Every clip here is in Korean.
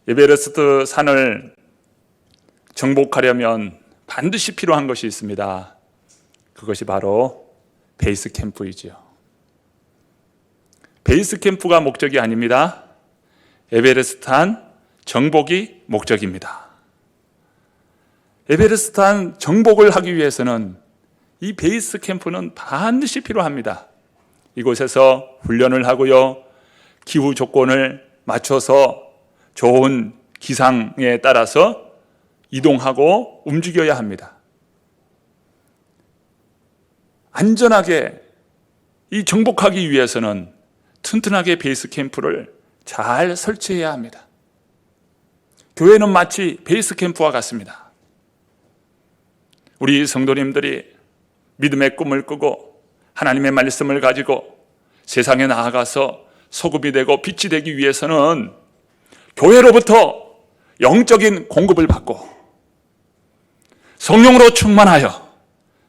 에베레스트 산을 정복하려면 반드시 필요한 것이 있습니다. 그것이 바로 베이스 캠프이지요. 베이스 캠프가 목적이 아닙니다. 에베레스트 산 정복이 목적입니다. 에베레스트 산 정복을 하기 위해서는 이 베이스 캠프는 반드시 필요합니다. 이곳에서 훈련을 하고요, 기후 조건을 맞춰서 좋은 기상에 따라서 이동하고 움직여야 합니다. 안전하게 이 정복하기 위해서는 튼튼하게 베이스 캠프를 잘 설치해야 합니다. 교회는 마치 베이스 캠프와 같습니다. 우리 성도님들이 믿음의 꿈을 꾸고 하나님의 말씀을 가지고 세상에 나아가서 소금이 되고 빛이 되기 위해서는 교회로부터 영적인 공급을 받고 성령으로 충만하여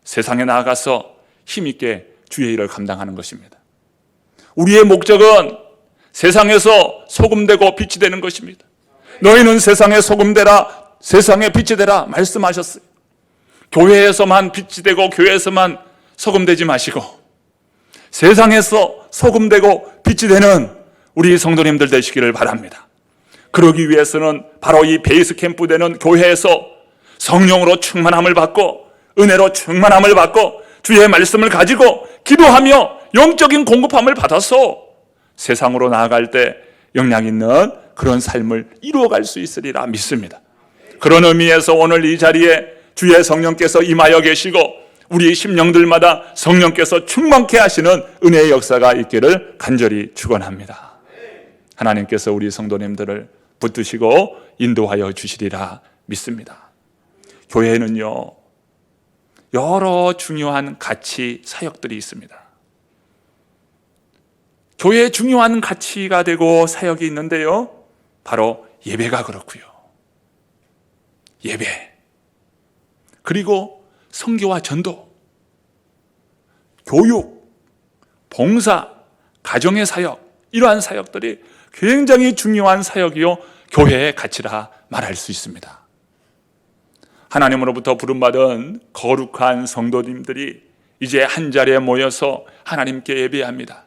세상에 나아가서 힘있게 주의 일을 감당하는 것입니다. 우리의 목적은 세상에서 소금되고 빛이 되는 것입니다. 너희는 세상의 소금되라, 세상의 빛이 되라 말씀하셨어요. 교회에서만 빛이 되고 교회에서만 소금되지 마시고 세상에서 소금되고 빛이 되는 우리 성도님들 되시기를 바랍니다. 그러기 위해서는 바로 이 베이스 캠프 되는 교회에서 성령으로 충만함을 받고 은혜로 충만함을 받고 주의 말씀을 가지고 기도하며 영적인 공급함을 받아서 세상으로 나아갈 때 영향 있는 그런 삶을 이루어갈 수 있으리라 믿습니다. 그런 의미에서 오늘 이 자리에 주의 성령께서 임하여 계시고 우리 심령들마다 성령께서 충만케 하시는 은혜의 역사가 있기를 간절히 축원합니다. 하나님께서 우리 성도님들을 붙드시고 인도하여 주시리라 믿습니다. 교회에는요, 여러 중요한 가치 사역들이 있습니다. 교회에 중요한 가치가 되고 사역이 있는데요, 바로 예배가 그렇고요. 예배, 그리고 선교와 전도, 교육, 봉사, 가정의 사역, 이러한 사역들이 굉장히 중요한 사역이요 교회의 가치라 말할 수 있습니다. 하나님으로부터 부름받은 거룩한 성도님들이 이제 한 자리에 모여서 하나님께 예배합니다.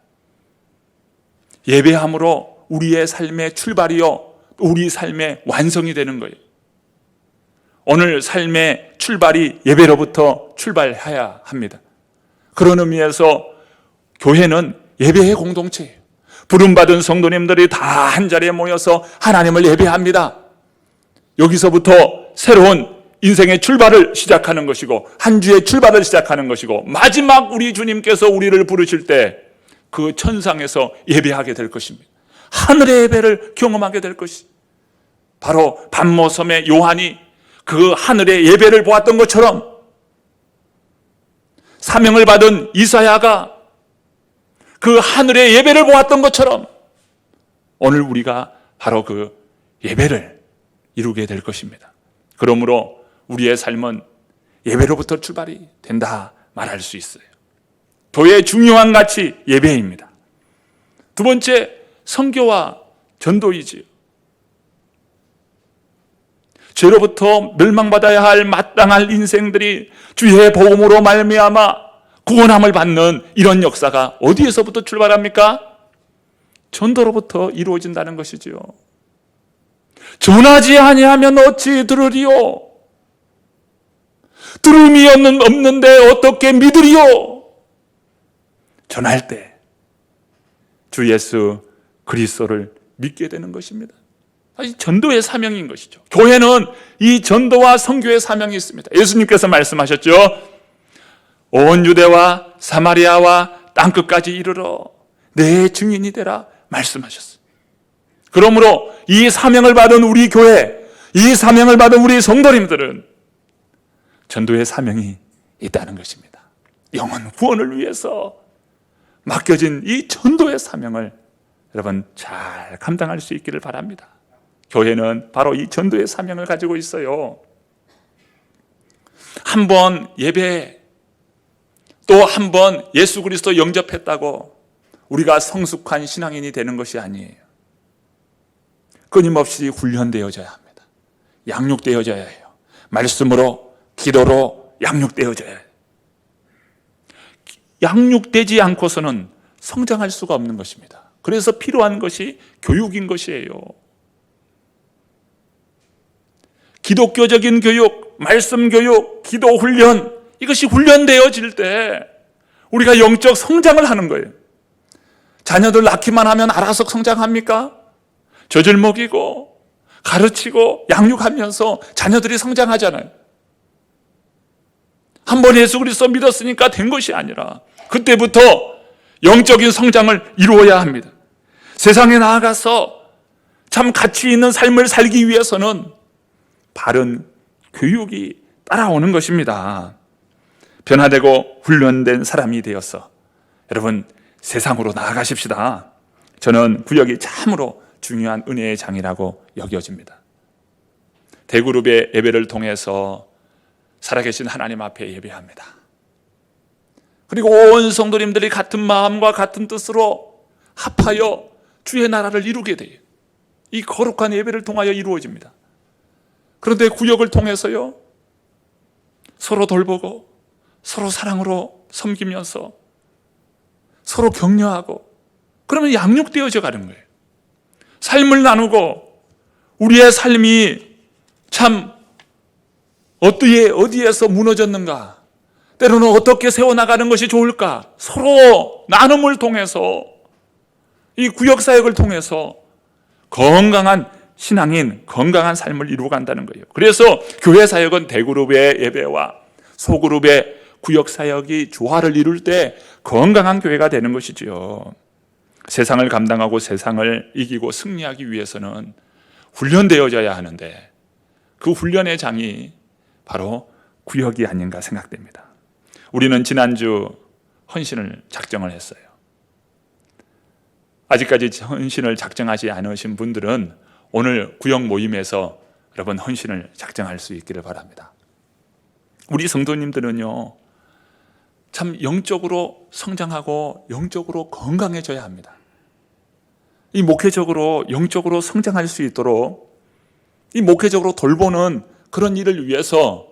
예배함으로 우리의 삶의 출발이요 우리 삶의 완성이 되는 거예요. 오늘 삶의 출발이 예배로부터 출발해야 합니다. 그런 의미에서 교회는 예배의 공동체예요. 부름받은 성도님들이 다 한 자리에 모여서 하나님을 예배합니다. 여기서부터 새로운 인생의 출발을 시작하는 것이고 한 주의 출발을 시작하는 것이고 마지막 우리 주님께서 우리를 부르실 때 그 천상에서 예배하게 될 것입니다. 하늘의 예배를 경험하게 될 것입니다. 바로 반모섬의 요한이 그 하늘의 예배를 보았던 것처럼 사명을 받은 이사야가 그 하늘의 예배를 보았던 것처럼 오늘 우리가 바로 그 예배를 이루게 될 것입니다. 그러므로 우리의 삶은 예배로부터 출발이 된다 말할 수 있어요. 교회의 중요한 가치 예배입니다. 두 번째, 선교와 전도이지요. 죄로부터 멸망받아야 할 마땅할 인생들이 주의 복음으로 말미암아 구원함을 받는 이런 역사가 어디에서부터 출발합니까? 전도로부터 이루어진다는 것이지요. 전하지 아니하면 어찌 들으리요? 들음이 없는데 어떻게 믿으리요? 전할 때 주 예수 그리스도를 믿게 되는 것입니다. 전도의 사명인 것이죠. 교회는 이 전도와 선교의 사명이 있습니다. 예수님께서 말씀하셨죠. 온 유대와 사마리아와 땅끝까지 이르러 내 증인이 되라 말씀하셨어요. 그러므로 이 사명을 받은 우리 교회, 이 사명을 받은 우리 성도님들은 전도의 사명이 있다는 것입니다. 영혼 구원을 위해서 맡겨진 이 전도의 사명을 여러분 잘 감당할 수 있기를 바랍니다. 교회는 바로 이 전도의 사명을 가지고 있어요. 한 번 예배, 또 한 번 예수 그리스도 영접했다고 우리가 성숙한 신앙인이 되는 것이 아니에요. 끊임없이 훈련되어져야 합니다. 양육되어져야 해요. 말씀으로, 기도로 양육되어져야 해요. 양육되지 않고서는 성장할 수가 없는 것입니다. 그래서 필요한 것이 교육인 것이에요. 기독교적인 교육, 말씀 교육, 기도 훈련, 이것이 훈련되어질 때 우리가 영적 성장을 하는 거예요. 자녀들 낳기만 하면 알아서 성장합니까? 젖을 먹이고 가르치고 양육하면서 자녀들이 성장하잖아요. 한 번 예수 그리스도 믿었으니까 된 것이 아니라 그때부터 영적인 성장을 이루어야 합니다. 세상에 나아가서 참 가치 있는 삶을 살기 위해서는 바른 교육이 따라오는 것입니다. 변화되고 훈련된 사람이 되어서 여러분 세상으로 나아가십시다. 저는 구역이 참으로 중요한 은혜의 장이라고 여겨집니다. 대그룹의 예배를 통해서 살아계신 하나님 앞에 예배합니다. 그리고 온 성도님들이 같은 마음과 같은 뜻으로 합하여 주의 나라를 이루게 돼요. 이 거룩한 예배를 통하여 이루어집니다. 그런데 구역을 통해서요, 서로 돌보고 서로 사랑으로 섬기면서 서로 격려하고 그러면 양육되어져 가는 거예요. 삶을 나누고 우리의 삶이 참 어디에서 무너졌는가, 때로는 어떻게 세워나가는 것이 좋을까, 서로 나눔을 통해서 이 구역사역을 통해서 건강한 신앙인, 건강한 삶을 이루어간다는 거예요. 그래서 교회사역은 대그룹의 예배와 소그룹의 구역사역이 조화를 이룰 때 건강한 교회가 되는 것이지요. 세상을 감당하고 세상을 이기고 승리하기 위해서는 훈련되어져야 하는데 그 훈련의 장이 바로 구역이 아닌가 생각됩니다. 우리는 지난주 헌신을 작정을 했어요. 아직까지 헌신을 작정하지 않으신 분들은 오늘 구역 모임에서 여러분 헌신을 작정할 수 있기를 바랍니다. 우리 성도님들은요, 참 영적으로 성장하고 영적으로 건강해져야 합니다. 이 목회적으로 영적으로 성장할 수 있도록 이 목회적으로 돌보는 그런 일을 위해서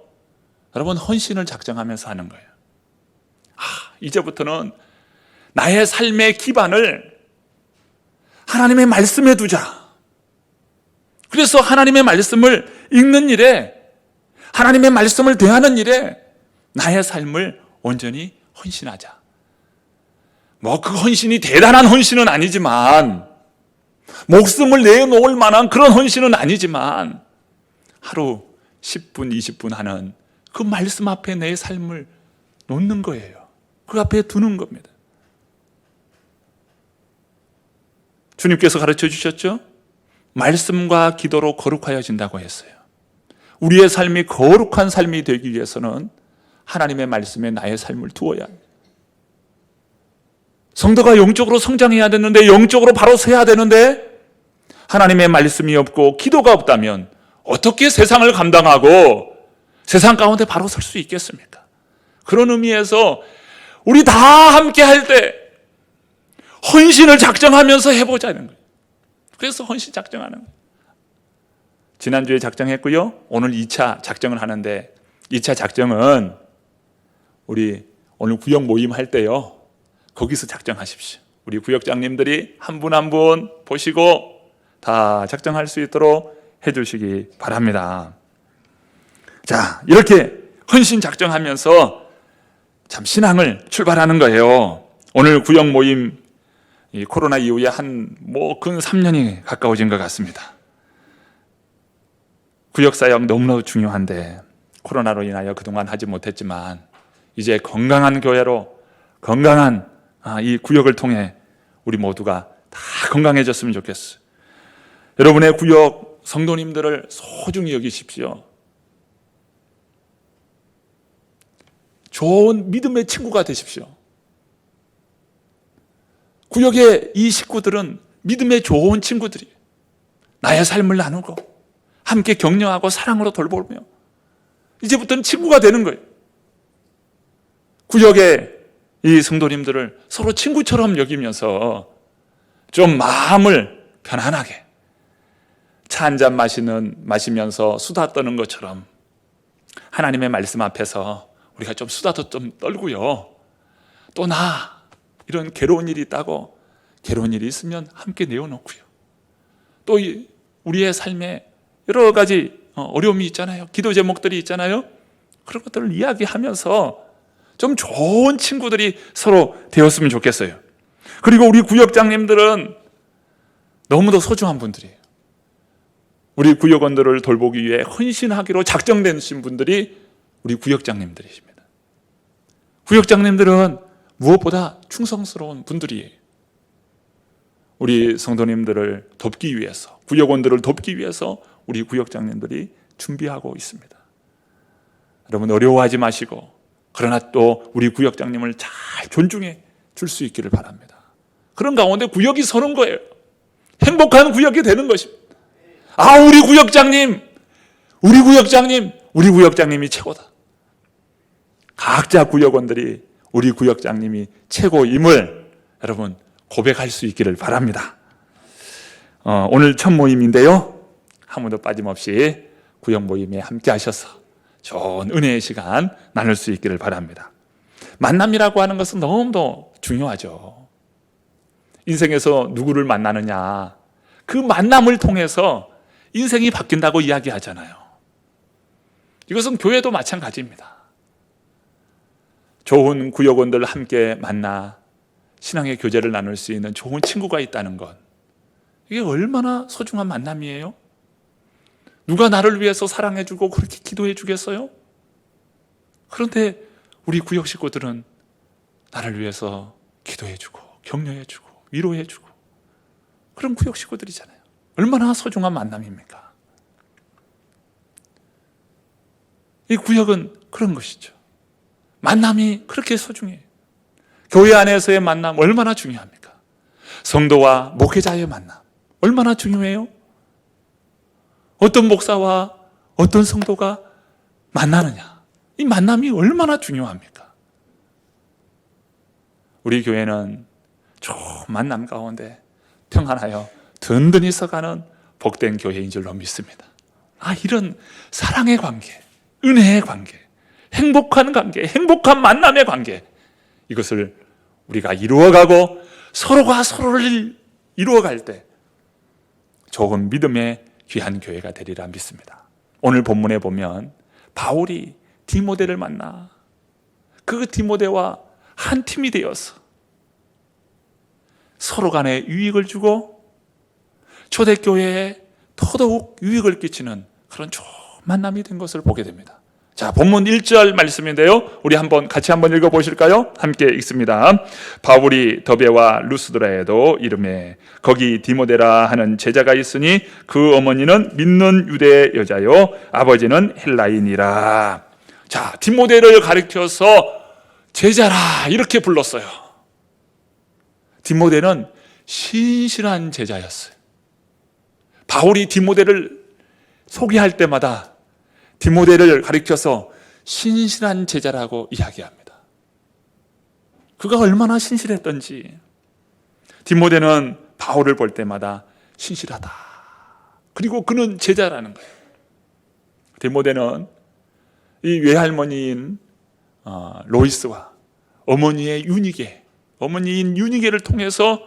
여러분 헌신을 작정하면서 하는 거예요. 이제부터는 나의 삶의 기반을 하나님의 말씀에 두자. 그래서 하나님의 말씀을 읽는 일에, 하나님의 말씀을 대하는 일에 나의 삶을 온전히 헌신하자. 그 헌신이 대단한 헌신은 아니지만, 목숨을 내놓을 만한 그런 헌신은 아니지만, 하루 10분, 20분 하는 그 말씀 앞에 내 삶을 놓는 거예요. 그 앞에 두는 겁니다. 주님께서 가르쳐 주셨죠? 말씀과 기도로 거룩하여진다고 했어요. 우리의 삶이 거룩한 삶이 되기 위해서는 하나님의 말씀에 나의 삶을 두어야 합니다. 성도가 영적으로 성장해야 되는데, 영적으로 바로 서야 되는데 하나님의 말씀이 없고 기도가 없다면 어떻게 세상을 감당하고 세상 가운데 바로 설 수 있겠습니까? 그런 의미에서 우리 다 함께 할 때 헌신을 작정하면서 해보자는 거예요. 그래서 헌신 작정하는 거예요. 지난주에 작정했고요, 오늘 2차 작정을 하는데, 2차 작정은 우리 오늘 구역 모임 할 때요, 거기서 작정하십시오. 우리 구역장님들이 한 분 한 분 보시고 다 작정할 수 있도록 해주시기 바랍니다. 자, 이렇게 헌신 작정하면서 참 신앙을 출발하는 거예요. 오늘 구역 모임, 이 코로나 이후에 근 3년이 가까워진 것 같습니다. 구역사역 너무너무 중요한데 코로나로 인하여 그동안 하지 못했지만 이제 건강한 교회로, 건강한 이 구역을 통해 우리 모두가 다 건강해졌으면 좋겠어요. 여러분의 구역 성도님들을 소중히 여기십시오. 좋은 믿음의 친구가 되십시오. 구역의 이 식구들은 믿음의 좋은 친구들이에요. 나의 삶을 나누고 함께 격려하고 사랑으로 돌보며 이제부터는 친구가 되는 거예요. 구역의 이 성도님들을 서로 친구처럼 여기면서 좀 마음을 편안하게, 차 한 잔 마시면서 수다 떠는 것처럼 하나님의 말씀 앞에서 우리가 좀 수다도 좀 떨고요. 또 이런 괴로운 일이 있다고 괴로운 일이 있으면 함께 내어놓고요. 또 우리의 삶에 여러 가지 어려움이 있잖아요. 기도 제목들이 있잖아요. 그런 것들을 이야기하면서 좀 좋은 친구들이 서로 되었으면 좋겠어요. 그리고 우리 구역장님들은 너무도 소중한 분들이에요. 우리 구역원들을 돌보기 위해 헌신하기로 작정되신 분들이 우리 구역장님들이십니다. 구역장님들은 무엇보다 충성스러운 분들이에요. 우리 성도님들을 돕기 위해서, 구역원들을 돕기 위해서 우리 구역장님들이 준비하고 있습니다. 여러분 어려워하지 마시고, 그러나 또 우리 구역장님을 잘 존중해 줄 수 있기를 바랍니다. 그런 가운데 구역이 서는 거예요. 행복한 구역이 되는 것입니다. 우리 구역장님이 최고다. 각자 구역원들이 우리 구역장님이 최고임을 여러분 고백할 수 있기를 바랍니다. 오늘 첫 모임인데요, 아무도 빠짐없이 구역 모임에 함께 하셔서 좋은 은혜의 시간 나눌 수 있기를 바랍니다. 만남이라고 하는 것은 너무도 중요하죠. 인생에서 누구를 만나느냐, 그 만남을 통해서 인생이 바뀐다고 이야기하잖아요. 이것은 교회도 마찬가지입니다. 좋은 구역원들 함께 만나 신앙의 교제를 나눌 수 있는 좋은 친구가 있다는 것, 이게 얼마나 소중한 만남이에요. 누가 나를 위해서 사랑해주고 그렇게 기도해주겠어요? 그런데 우리 구역 식구들은 나를 위해서 기도해주고 격려해주고 위로해주고 그런 구역 식구들이잖아요. 얼마나 소중한 만남입니까? 이 구역은 그런 것이죠. 만남이 그렇게 소중해요. 교회 안에서의 만남 얼마나 중요합니까? 성도와 목회자의 만남 얼마나 중요해요? 어떤 목사와 어떤 성도가 만나느냐, 이 만남이 얼마나 중요합니까? 우리 교회는 좋은 만남 가운데 평안하여 든든히 서가는 복된 교회인 줄로 믿습니다. 이런 사랑의 관계, 은혜의 관계, 행복한 관계, 행복한 만남의 관계, 이것을 우리가 이루어가고 서로가 서로를 이루어갈 때 좋은 믿음의 귀한 교회가 되리라 믿습니다. 오늘 본문에 보면 바울이 디모데를 만나 그 디모데와 한 팀이 되어서 서로 간에 유익을 주고 초대교회에 더더욱 유익을 끼치는 그런 좋은 만남이 된 것을 보게 됩니다. 자, 본문 1절 말씀인데요, 우리 같이 한번 읽어보실까요? 함께 읽습니다. 바울이 더베와 루스드라에도 이르매 거기 디모데라 하는 제자가 있으니 그 어머니는 믿는 유대 여자요 아버지는 헬라인이라. 자, 디모데를 가리켜서 제자라 이렇게 불렀어요. 디모데는 신실한 제자였어요. 바울이 디모데를 소개할 때마다 디모데를 가리켜서 신실한 제자라고 이야기합니다. 그가 얼마나 신실했던지. 디모데는 바울을 볼 때마다 신실하다. 그리고 그는 제자라는 거예요. 디모데는 이 외할머니인 로이스와 어머니인 유니게를 통해서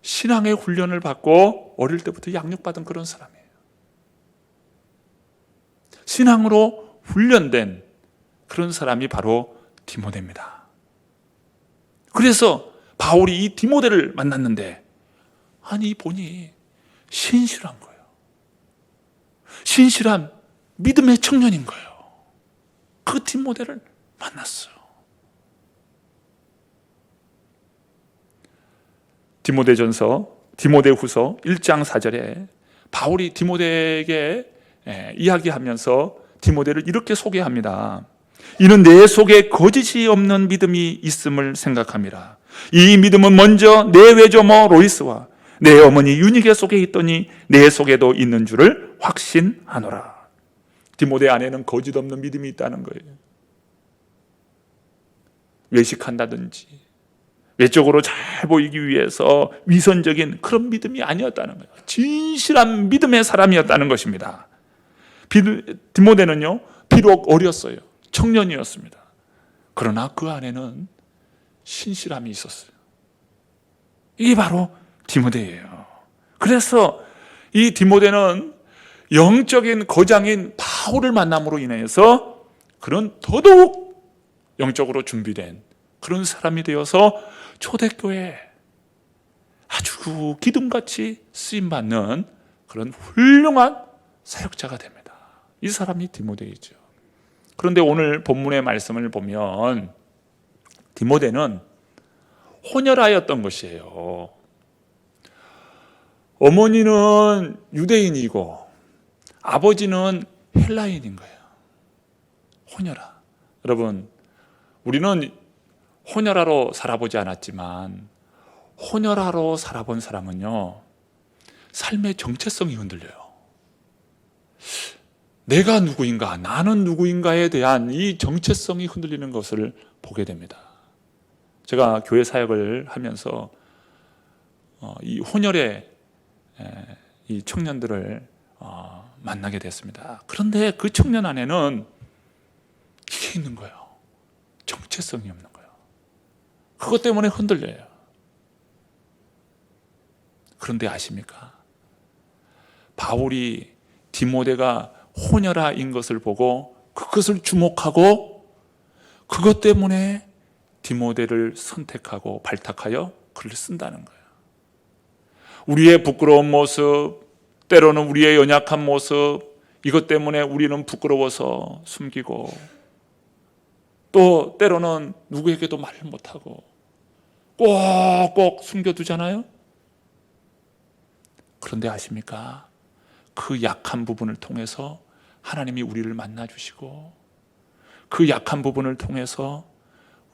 신앙의 훈련을 받고 어릴 때부터 양육받은 그런 사람이에요. 신앙으로 훈련된 그런 사람이 바로 디모데입니다. 그래서 바울이 이 디모데를 만났는데 보니 신실한 거예요. 신실한 믿음의 청년인 거예요. 그 디모데를 만났어요. 디모데후서 1장 4절에 바울이 디모데에게 이야기하면서 디모데를 이렇게 소개합니다. 이는 내 속에 거짓이 없는 믿음이 있음을 생각함이라. 이 믿음은 먼저 내 외조모 로이스와 내 어머니 유니게 속에 있더니 내 속에도 있는 줄을 확신하노라. 디모데 안에는 거짓 없는 믿음이 있다는 거예요. 외식한다든지 외적으로 잘 보이기 위해서 위선적인 그런 믿음이 아니었다는 거예요. 진실한 믿음의 사람이었다는 것입니다. 디모데는요, 비록 어렸어요. 청년이었습니다. 그러나 그 안에는 신실함이 있었어요. 이게 바로 디모데예요. 그래서 이 디모데는 영적인 거장인 바울을 만남으로 인해서 그런 더더욱 영적으로 준비된 그런 사람이 되어서 초대교회에 아주 기둥같이 쓰임받는 그런 훌륭한 사역자가 됩니다. 이 사람이 디모데이죠. 그런데 오늘 본문의 말씀을 보면 디모데는 혼혈아였던 것이에요. 어머니는 유대인이고 아버지는 헬라인인 거예요. 혼혈아. 여러분, 우리는 혼혈아로 살아보지 않았지만 혼혈아로 살아본 사람은요, 삶의 정체성이 흔들려요. 내가 누구인가, 나는 누구인가에 대한 이 정체성이 흔들리는 것을 보게 됩니다. 제가 교회 사역을 하면서 이 혼혈의 이 청년들을 만나게 됐습니다. 그런데 그 청년 안에는 이게 있는 거예요. 정체성이 없는 거예요. 그것 때문에 흔들려요. 그런데 아십니까? 바울이 디모데가 혼혈아인 것을 보고 그것을 주목하고 그것 때문에 디모데를 선택하고 발탁하여 글을 쓴다는 거예요. 우리의 부끄러운 모습, 때로는 우리의 연약한 모습, 이것 때문에 우리는 부끄러워서 숨기고 또 때로는 누구에게도 말을 못하고 꼭꼭 숨겨두잖아요. 그런데 아십니까? 그 약한 부분을 통해서 하나님이 우리를 만나주시고 그 약한 부분을 통해서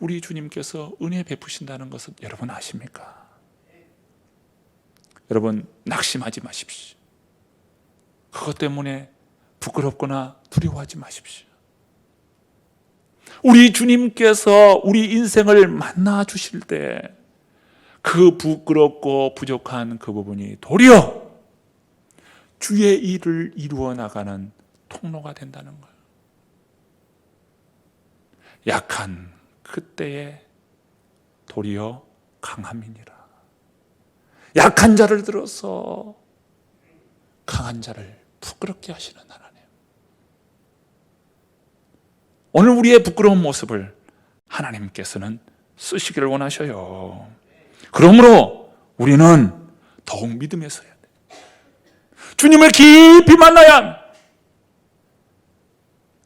우리 주님께서 은혜 베푸신다는 것을 여러분 아십니까? 여러분, 낙심하지 마십시오. 그것 때문에 부끄럽거나 두려워하지 마십시오. 우리 주님께서 우리 인생을 만나 주실 때 그 부끄럽고 부족한 그 부분이 도리어 주의 일을 이루어 나가는 통로가 된다는 거예요. 약한 그때에 도리어 강함이니라. 약한 자를 들어서 강한 자를 부끄럽게 하시는 하나님. 오늘 우리의 부끄러운 모습을 하나님께서는 쓰시기를 원하셔요. 그러므로 우리는 더욱 믿음에 서야 돼. 주님을 깊이 만나야 합니다.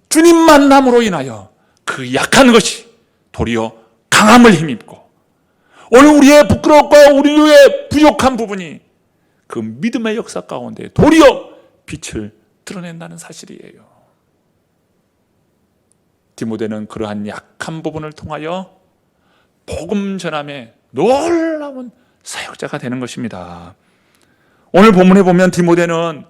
주님 만남으로 인하여 그 약한 것이 도리어 강함을 힘입고 오늘 우리의 부끄럽고 우리의 부족한 부분이 그 믿음의 역사 가운데 도리어 빛을 드러낸다는 사실이에요. 디모데는 그러한 약한 부분을 통하여 복음 전함의 놀라운 사역자가 되는 것입니다. 오늘 본문에 보면 디모데는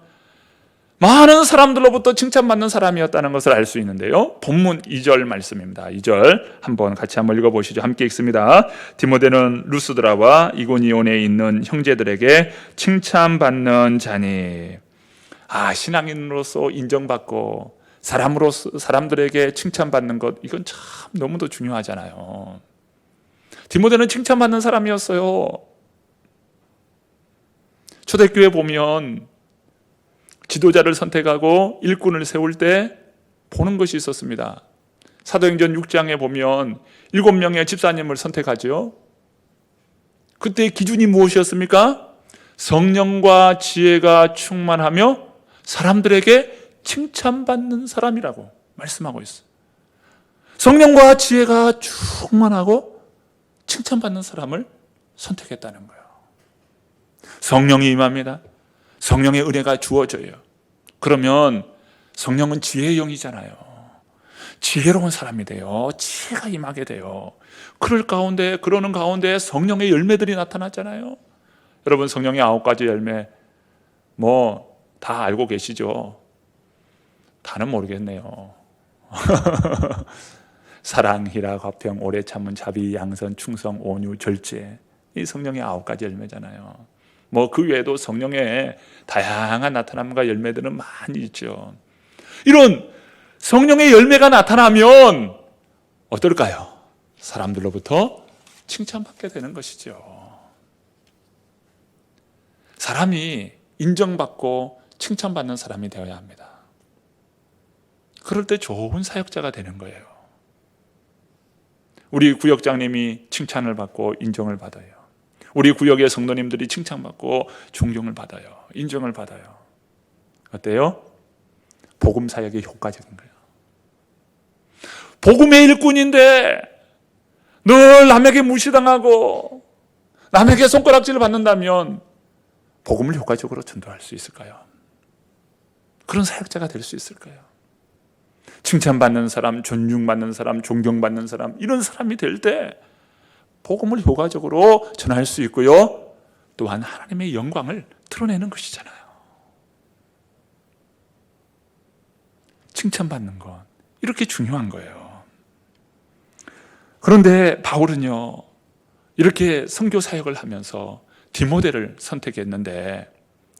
많은 사람들로부터 칭찬받는 사람이었다는 것을 알 수 있는데요. 본문 2절 말씀입니다. 2절 같이 한번 읽어보시죠. 함께 읽습니다. 디모데는 루스드라와 이고니온에 있는 형제들에게 칭찬받는 자니. 신앙인으로서 인정받고 사람들에게 칭찬받는 것, 이건 참 너무도 중요하잖아요. 디모데는 칭찬받는 사람이었어요. 초대교회 보면 지도자를 선택하고 일꾼을 세울 때 보는 것이 있었습니다. 사도행전 6장에 보면 7명의 집사님을 선택하죠. 그때의 기준이 무엇이었습니까? 성령과 지혜가 충만하며 사람들에게 칭찬받는 사람이라고 말씀하고 있어요. 성령과 지혜가 충만하고 칭찬받는 사람을 선택했다는 거예요. 성령이 임합니다. 성령의 은혜가 주어져요. 그러면 성령은 지혜의 영이잖아요. 지혜로운 사람이 돼요. 지혜가 임하게 돼요. 그러는 가운데 성령의 열매들이 나타났잖아요. 여러분, 성령의 9가지 열매 다 알고 계시죠? 다는 모르겠네요. 사랑, 희락, 화평, 오래 참은, 자비, 양선, 충성, 온유, 절제. 이 성령의 9가지 열매잖아요. 그 외에도 성령의 다양한 나타남과 열매들은 많이 있죠. 이런 성령의 열매가 나타나면 어떨까요? 사람들로부터 칭찬받게 되는 것이죠. 사람이 인정받고 칭찬받는 사람이 되어야 합니다. 그럴 때 좋은 사역자가 되는 거예요. 우리 구역장님이 칭찬을 받고 인정을 받아요. 우리 구역의 성도님들이 칭찬받고 존경을 받아요. 인정을 받아요. 어때요? 복음 사역이 효과적인 거예요. 복음의 일꾼인데 늘 남에게 무시당하고 남에게 손가락질을 받는다면 복음을 효과적으로 전도할 수 있을까요? 그런 사역자가 될 수 있을까요? 칭찬받는 사람, 존중받는 사람, 존경받는 사람, 이런 사람이 될 때 복음을 효과적으로 전할 수 있고요. 또한 하나님의 영광을 드러내는 것이잖아요. 칭찬받는 것, 이렇게 중요한 거예요. 그런데 바울은요, 이렇게 선교 사역을 하면서 디모데를 선택했는데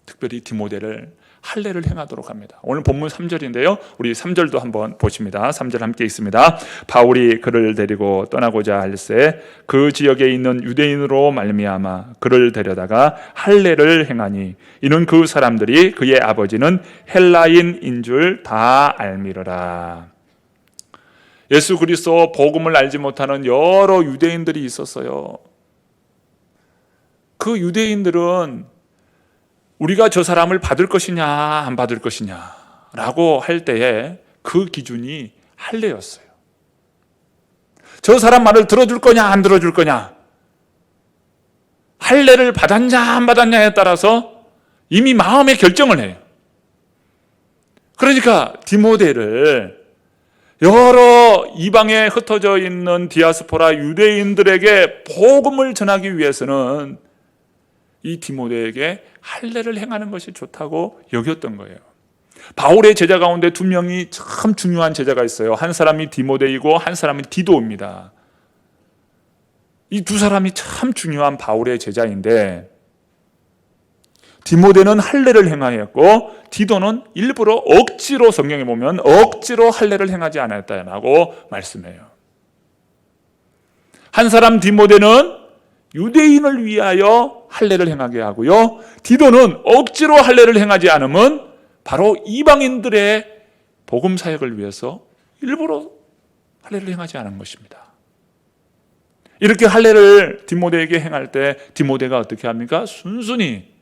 특별히 디모데를 할례를 행하도록 합니다. 오늘 본문 3절인데요. 우리 3절도 한번 보십니다. 3절 함께 있습니다. 바울이 그를 데리고 떠나고자 할새 그 지역에 있는 유대인으로 말미암아 그를 데려다가 할례를 행하니 이는 그 사람들이 그의 아버지는 헬라인인 줄 다 알미르라. 예수 그리스도 복음을 알지 못하는 여러 유대인들이 있었어요. 그 유대인들은 우리가 저 사람을 받을 것이냐 안 받을 것이냐 라고 할 때에 그 기준이 할례였어요. 저 사람 말을 들어줄 거냐 안 들어줄 거냐, 할례를 받았냐 안 받았냐에 따라서 이미 마음의 결정을 해요. 그러니까 디모데를 여러 이방에 흩어져 있는 디아스포라 유대인들에게 복음을 전하기 위해서는 이 디모데에게 할례를 행하는 것이 좋다고 여겼던 거예요. 바울의 제자 가운데 두 명이 참 중요한 제자가 있어요. 한 사람이 디모데이고 한 사람이 디도입니다. 이 두 사람이 참 중요한 바울의 제자인데 디모데는 할례를 행하였고 디도는 일부러 억지로, 성경에 보면 억지로 할례를 행하지 않았다고 말씀해요. 한 사람 디모데는 유대인을 위하여 할례를 행하게 하고요, 디도는 억지로 할례를 행하지 않으면 바로 이방인들의 복음 사역을 위해서 일부러 할례를 행하지 않은 것입니다. 이렇게 할례를 디모데에게 행할 때 디모데가 어떻게 합니까? 순순히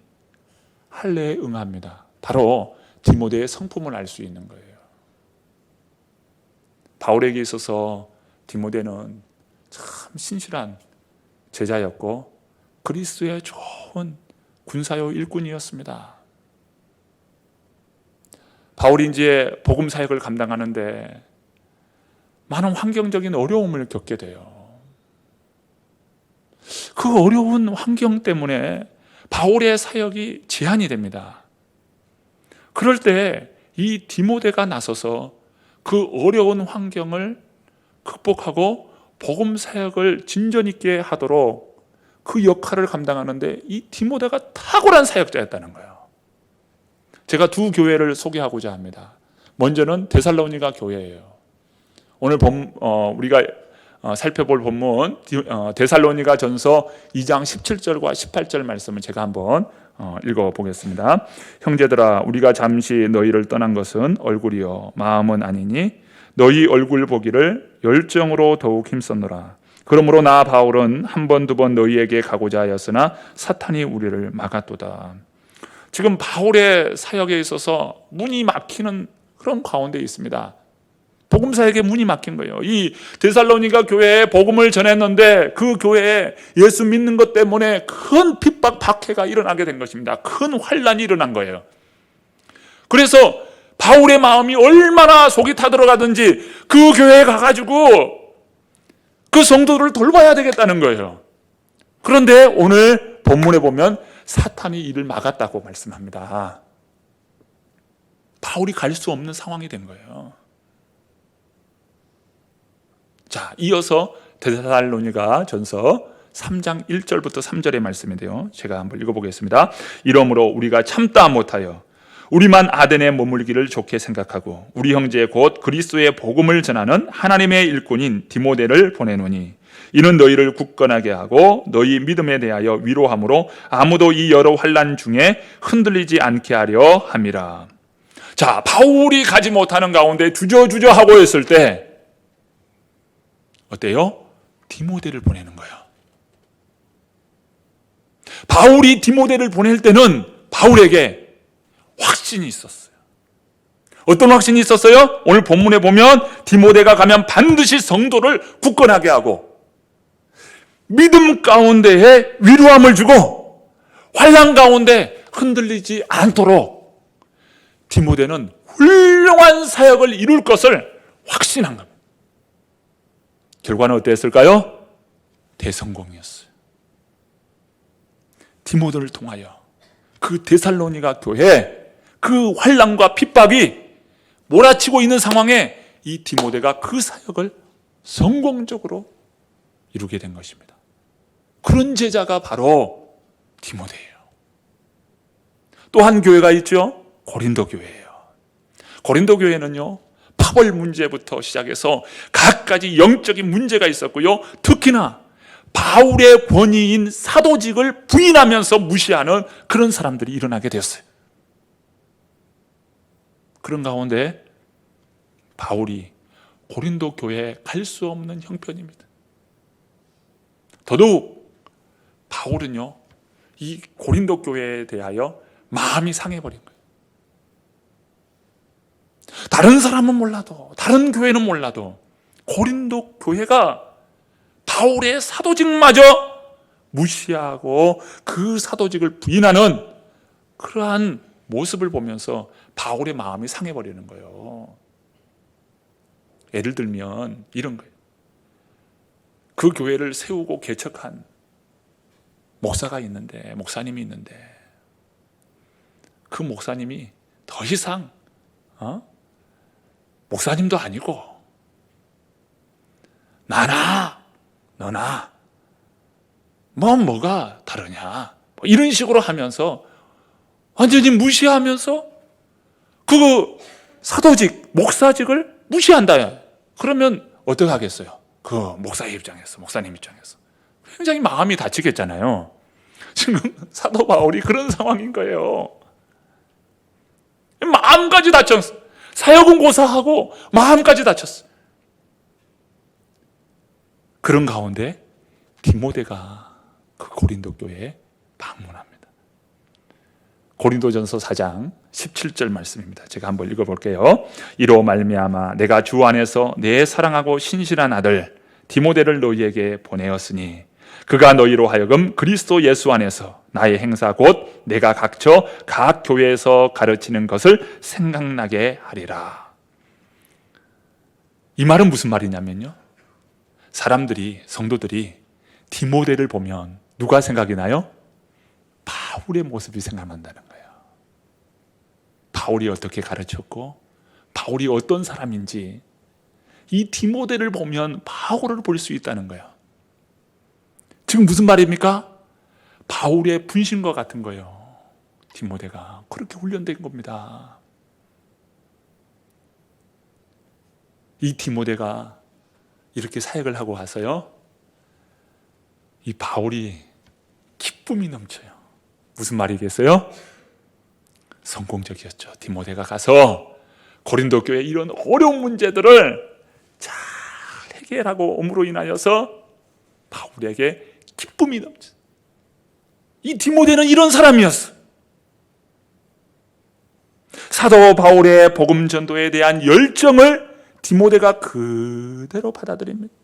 할례에 응합니다. 바로 디모데의 성품을 알 수 있는 거예요. 바울에게 있어서 디모데는 참 신실한 제자였고 그리스도의 좋은 군사요 일꾼이었습니다. 바울이 이제 복음 사역을 감당하는데 많은 환경적인 어려움을 겪게 돼요. 그 어려운 환경 때문에 바울의 사역이 제한이 됩니다. 그럴 때 이 디모데가 나서서 그 어려운 환경을 극복하고 복음 사역을 진전 있게 하도록 그 역할을 감당하는데 이 디모데가 탁월한 사역자였다는 거예요. 제가 두 교회를 소개하고자 합니다. 먼저는 데살로니가 교회예요. 오늘 우리가 살펴볼 본문 데살로니가 전서 2장 17절과 18절 말씀을 제가 한번 읽어보겠습니다. 형제들아, 우리가 잠시 너희를 떠난 것은 얼굴이요 마음은 아니니 너희 얼굴 보기를 열정으로 더욱 힘썼노라. 그러므로 나 바울은 한 번 두 번 너희에게 가고자 하였으나 사탄이 우리를 막았도다. 지금 바울의 사역에 있어서 문이 막히는 그런 가운데 있습니다. 복음 사역에 문이 막힌 거예요. 이 데살로니가 교회에 복음을 전했는데 그 교회에 예수 믿는 것 때문에 큰 핍박 박해가 일어나게 된 것입니다. 큰 환란이 일어난 거예요. 그래서 바울의 마음이 얼마나 속이 타들어가든지 그 교회에 가가지고 그 성도들을 돌봐야 되겠다는 거예요. 그런데 오늘 본문에 보면 사탄이 이를 막았다고 말씀합니다. 바울이 갈 수 없는 상황이 된 거예요. 자, 이어서 데살로니가 전서 3장 1절부터 3절의 말씀인데요, 제가 한번 읽어보겠습니다. 이러므로 우리가 참다 못하여 우리만 아덴에 머물기를 좋게 생각하고 우리 형제 곧 그리스도의 복음을 전하는 하나님의 일꾼인 디모데를 보내노니 이는 너희를 굳건하게 하고 너희 믿음에 대하여 위로함으로 아무도 이 여러 환난 중에 흔들리지 않게 하려 함이라. 자, 바울이 가지 못하는 가운데 주저주저 하고 있을 때 어때요? 디모데를 보내는 거예요. 바울이 디모데를 보낼 때는 바울에게 확신이 있었어요. 어떤 확신이 있었어요? 오늘 본문에 보면 디모데가 가면 반드시 성도를 굳건하게 하고 믿음 가운데에 위로함을 주고 환난 가운데 흔들리지 않도록 디모데는 훌륭한 사역을 이룰 것을 확신한 겁니다. 결과는 어땠을까요? 대성공이었어요. 디모데를 통하여 그 데살로니가 교회 그 환난과 핍박이 몰아치고 있는 상황에 이 디모데가 그 사역을 성공적으로 이루게 된 것입니다. 그런 제자가 바로 디모데예요. 또 한 교회가 있죠. 고린도 교회예요. 고린도 교회는요, 파벌 문제부터 시작해서 갖가지 영적인 문제가 있었고요, 특히나 바울의 권위인 사도직을 부인하면서 무시하는 그런 사람들이 일어나게 되었어요. 그런 가운데 바울이 고린도 교회에 갈 수 없는 형편입니다. 더더욱 바울은요, 이 고린도 교회에 대하여 마음이 상해버린 거예요. 다른 사람은 몰라도, 다른 교회는 몰라도 고린도 교회가 바울의 사도직마저 무시하고 그 사도직을 부인하는 그러한 모습을 보면서 바울의 마음이 상해버리는 거예요. 예를 들면 이런 거예요. 그 교회를 세우고 개척한 목사님이 있는데 그 목사님이 더 이상 목사님도 아니고 나나 너나 뭐가 다르냐 이런 식으로 하면서 완전히 무시하면서 그 사도직, 목사직을 무시한다. 그러면 어떻게 하겠어요? 그 목사님 입장에서 굉장히 마음이 다치겠잖아요. 지금 사도 바울이 그런 상황인 거예요. 마음까지 다쳤어. 사역은 고사하고 마음까지 다쳤어. 그런 가운데 디모데가 그 고린도 교회에 방문합니다. 고린도전서 4장 17절 말씀입니다. 제가 한번 읽어볼게요. 이로 말미암아 내가 주 안에서 내 사랑하고 신실한 아들 디모데를 너희에게 보내었으니 그가 너희로 하여금 그리스도 예수 안에서 나의 행사 곧 내가 각처 각 교회에서 가르치는 것을 생각나게 하리라. 이 말은 무슨 말이냐면요, 성도들이 디모데를 보면 누가 생각이 나요? 바울의 모습이 생각난다는 거예요. 바울이 어떻게 가르쳤고 바울이 어떤 사람인지 이 디모데를 보면 바울을 볼 수 있다는 거예요. 지금 무슨 말입니까? 바울의 분신과 같은 거예요. 디모데가 그렇게 훈련된 겁니다. 이 디모데가 이렇게 사역을 하고 와서요, 이 바울이 기쁨이 넘쳐요. 무슨 말이겠어요? 성공적이었죠. 디모데가 가서 고린도 교회 이런 어려운 문제들을 잘 해결하고 옴으로 인하여서 바울에게 기쁨이 넘쳐. 이 디모데는 이런 사람이었어. 사도 바울의 복음 전도에 대한 열정을 디모데가 그대로 받아들입니다.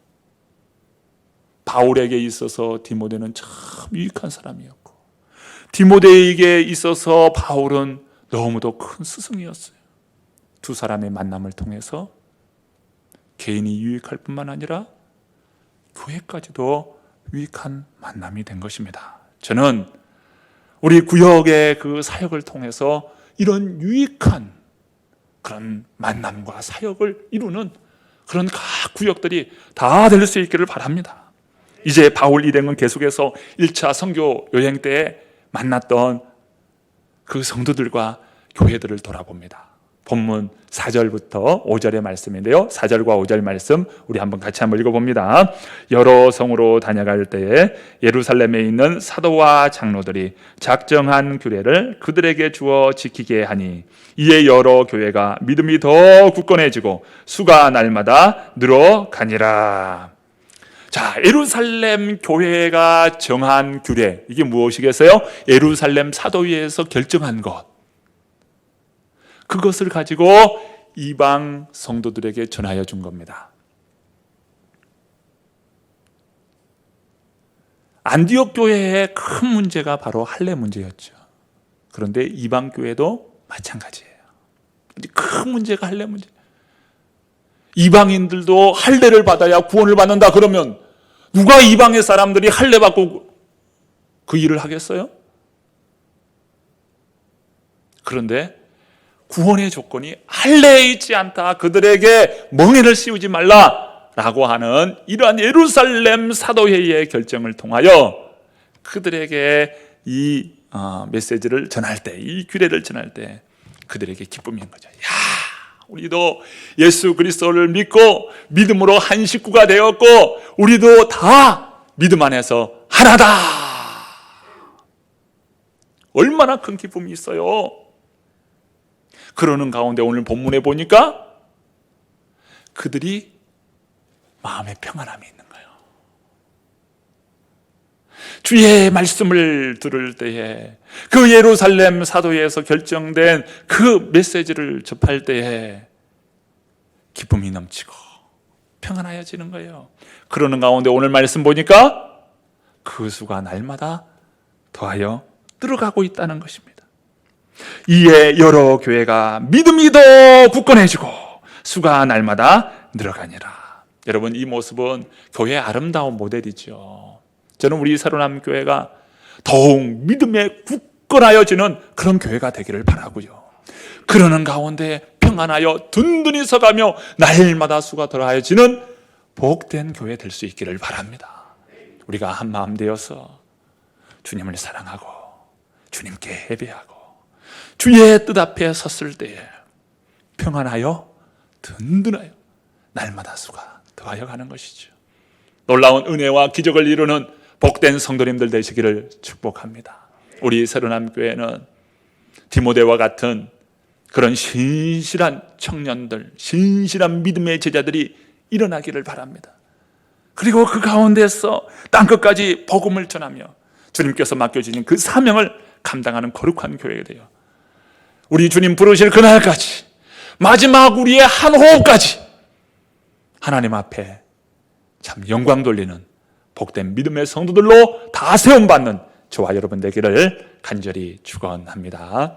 바울에게 있어서 디모데는 참 유익한 사람이었고 디모데에게 있어서 바울은 너무도 큰 스승이었어요. 두 사람의 만남을 통해서 개인이 유익할 뿐만 아니라 교회까지도 유익한 만남이 된 것입니다. 저는 우리 구역의 그 사역을 통해서 이런 유익한 그런 만남과 사역을 이루는 그런 각 구역들이 다 될 수 있기를 바랍니다. 이제 바울 일행은 계속해서 1차 선교 여행 때 만났던 그 성도들과 교회들을 돌아봅니다. 본문 4절부터 5절의 말씀인데요, 4절과 5절 말씀 우리 같이 한번 읽어봅니다. 여러 성으로 다녀갈 때에 예루살렘에 있는 사도와 장로들이 작정한 규례를 그들에게 주어 지키게 하니 이에 여러 교회가 믿음이 더 굳건해지고 수가 날마다 늘어가니라. 자, 예루살렘 교회가 정한 규례, 이게 무엇이겠어요? 예루살렘 사도회에서 결정한 것, 그것을 가지고 이방 성도들에게 전하여 준 겁니다. 안디옥 교회의 큰 문제가 바로 할례 문제였죠. 그런데 이방 교회도 마찬가지예요. 큰 문제가 할례 문제. 이방인들도 할례를 받아야 구원을 받는다 그러면 누가 이방의 사람들이 할례 받고 그 일을 하겠어요? 그런데 구원의 조건이 할례에 있지 않다, 그들에게 멍에를 씌우지 말라라고 하는 이러한 예루살렘 사도회의의 결정을 통하여 그들에게 이 메시지를 전할 때, 이 규례를 전할 때 그들에게 기쁨인 거죠. 야, 우리도 예수 그리스도를 믿고 믿음으로 한 식구가 되었고 우리도 다 믿음 안에서 하나다. 얼마나 큰 기쁨이 있어요. 그러는 가운데 오늘 본문에 보니까 그들이 마음에 평안함이 있는 거예요. 주의 말씀을 들을 때에, 그 예루살렘 사도회에서 결정된 그 메시지를 접할 때에 기쁨이 넘치고 평안하여지는 거예요. 그러는 가운데 오늘 말씀 보니까 그 수가 날마다 더하여 늘어가고 있다는 것입니다. 이에 여러 교회가 믿음이 더 굳건해지고 수가 날마다 늘어가니라. 여러분, 이 모습은 교회의 아름다운 모델이죠. 저는 우리 새로남 교회가 더욱 믿음에 굳건하여지는 그런 교회가 되기를 바라고요. 그러는 가운데 평안하여 든든히 서가며 날마다 수가 더하여지는 복된 교회 될 수 있기를 바랍니다. 우리가 한 마음 되어서 주님을 사랑하고 주님께 예배하고 주의 뜻 앞에 섰을 때에 평안하여 든든하여 날마다 수가 더하여 가는 것이죠. 놀라운 은혜와 기적을 이루는 복된 성도님들 되시기를 축복합니다. 우리 새로남 교회는 디모데와 같은 그런 신실한 청년들, 신실한 믿음의 제자들이 일어나기를 바랍니다. 그리고 그 가운데서 땅끝까지 복음을 전하며 주님께서 맡겨주신 그 사명을 감당하는 거룩한 교회가 되어 우리 주님 부르실 그날까지, 마지막 우리의 한 호흡까지 하나님 앞에 참 영광 돌리는 복된 믿음의 성도들로 다 세움받는 저와 여러분 되기를 간절히 축원합니다.